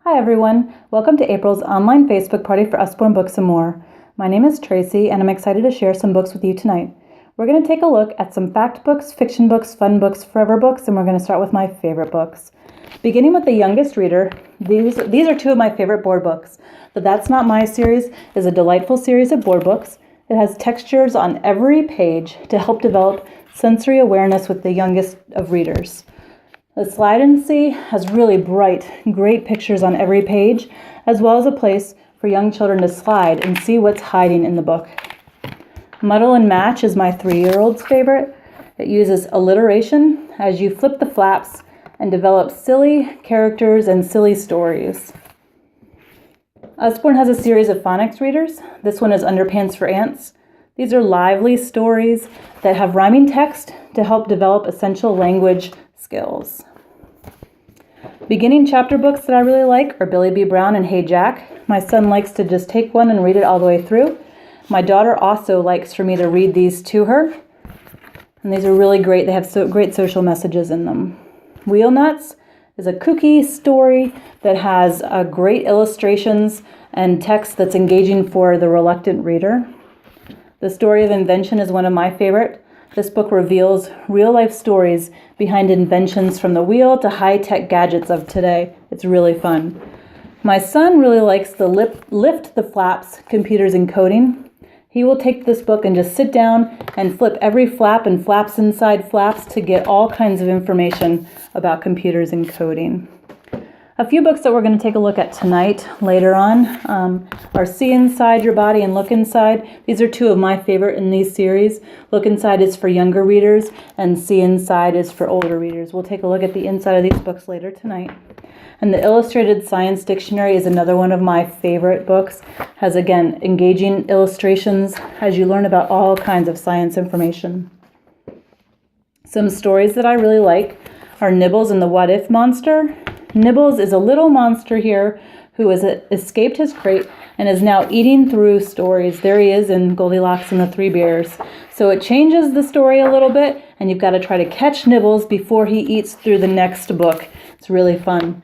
Hi everyone, welcome to April's online Facebook party for Usborne Books and More. My name is Tracy and I'm excited to share some books with you tonight. We're going to take a look at some fact books, fiction books, fun books, forever books, and we're going to start with my favorite books. Beginning with The Youngest Reader, these are two of my favorite board books. The That's Not My series is a delightful series of board books. It has textures on every page to help develop sensory awareness with the youngest of readers. The Slide and See has really bright, great pictures on every page, as well as a place for young children to slide and see what's hiding in the book. Muddle and Match is my 3-year-old's favorite. It uses alliteration as you flip the flaps and develop silly characters and silly stories. Usborne has a series of phonics readers. This one is Underpants for Ants. These are lively stories that have rhyming text to help develop essential language skills. Beginning chapter books that I really like are Billy B. Brown and Hey Jack. My son likes to just take one and read it all the way through. My daughter also likes for me to read these to her. And these are really great. They have great social messages in them. Wheel Nuts is a kooky story that has great illustrations and text that's engaging for the reluctant reader. The Story of Invention is one of my favorite. This book reveals real-life stories behind inventions from the wheel to high-tech gadgets of today. It's really fun. My son really likes the Lift the Flaps, Computers and Coding. He will take this book and just sit down and flip every flap and flaps inside flaps to get all kinds of information about computers and coding. A few books that we're going to take a look at tonight later on are See Inside Your Body and Look Inside. These are two of my favorite in these series. Look Inside is for younger readers and See Inside is for older readers. We'll take a look at the inside of these books later tonight. And the Illustrated Science Dictionary is another one of my favorite books. Has, again, engaging illustrations as you learn about all kinds of science information. Some stories that I really like are Nibbles and the What If Monster. Nibbles is a little monster here who has escaped his crate and is now eating through stories. There he is in Goldilocks and the Three Bears. So it changes the story a little bit, and you've got to try to catch Nibbles before he eats through the next book. It's really fun.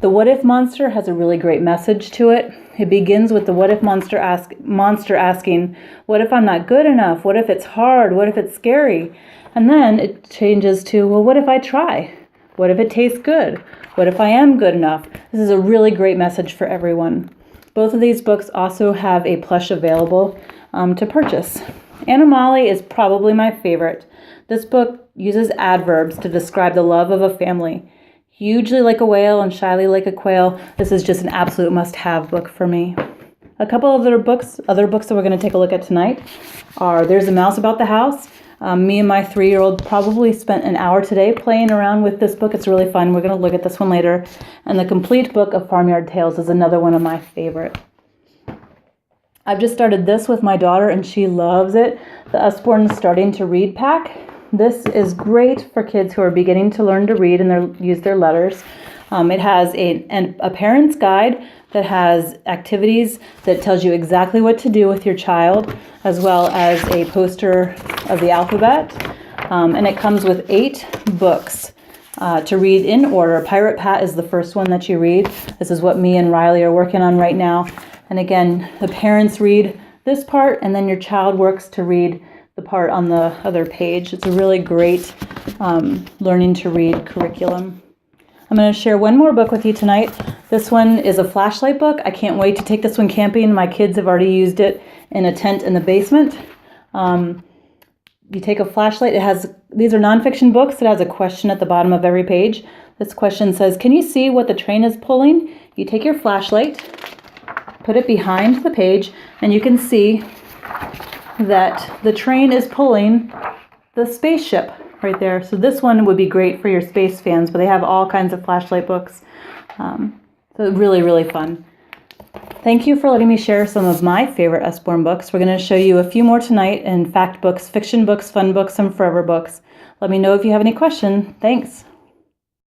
The What If Monster has a really great message to it. It begins with the What If monster asking, what if I'm not good enough? What if it's hard? What if it's scary? And then it changes to, well, what if I try? What if it tastes good? What if I am good enough? This is a really great message for everyone. Both of these books also have a plush available to purchase. Animali is probably my favorite. This book uses adverbs to describe the love of a family. Hugely like a whale and shyly like a quail. This is just an absolute must-have book for me. A couple of other books that we're going to take a look at tonight are There's a Mouse About the House. Me and my 3-year-old probably spent an hour today playing around with this book. It's really fun. We're going to look at this one later. And The Complete Book of Farmyard Tales is another one of my favorite. I've just started this with my daughter and she loves it. The Usborne Starting to Read Pack. This is great for kids who are beginning to learn to read and use their letters. It has a parent's guide that has activities that tells you exactly what to do with your child, as well as a poster of the alphabet. And it comes with 8 books to read in order. Pirate Pat is the first one that you read. This is what me and Riley are working on right now. And again, the parents read this part, and then your child works to read the part on the other page. It's a really great learning to read curriculum. I'm going to share one more book with you tonight. This one is a flashlight book. I can't wait to take this one camping. My kids have already used it in a tent in the basement. You take a flashlight. These are nonfiction books. It has a question at the bottom of every page. This question says, can you see what the train is pulling? You take your flashlight, put it behind the page, and you can see that the train is pulling the spaceship right there. So this one would be great for your space fans, but they have all kinds of flashlight books. So really, really fun. Thank you for letting me share some of my favorite Usborne books. We're going to show you a few more tonight in fact books, fiction books, fun books, and forever books. Let me know if you have any questions. Thanks.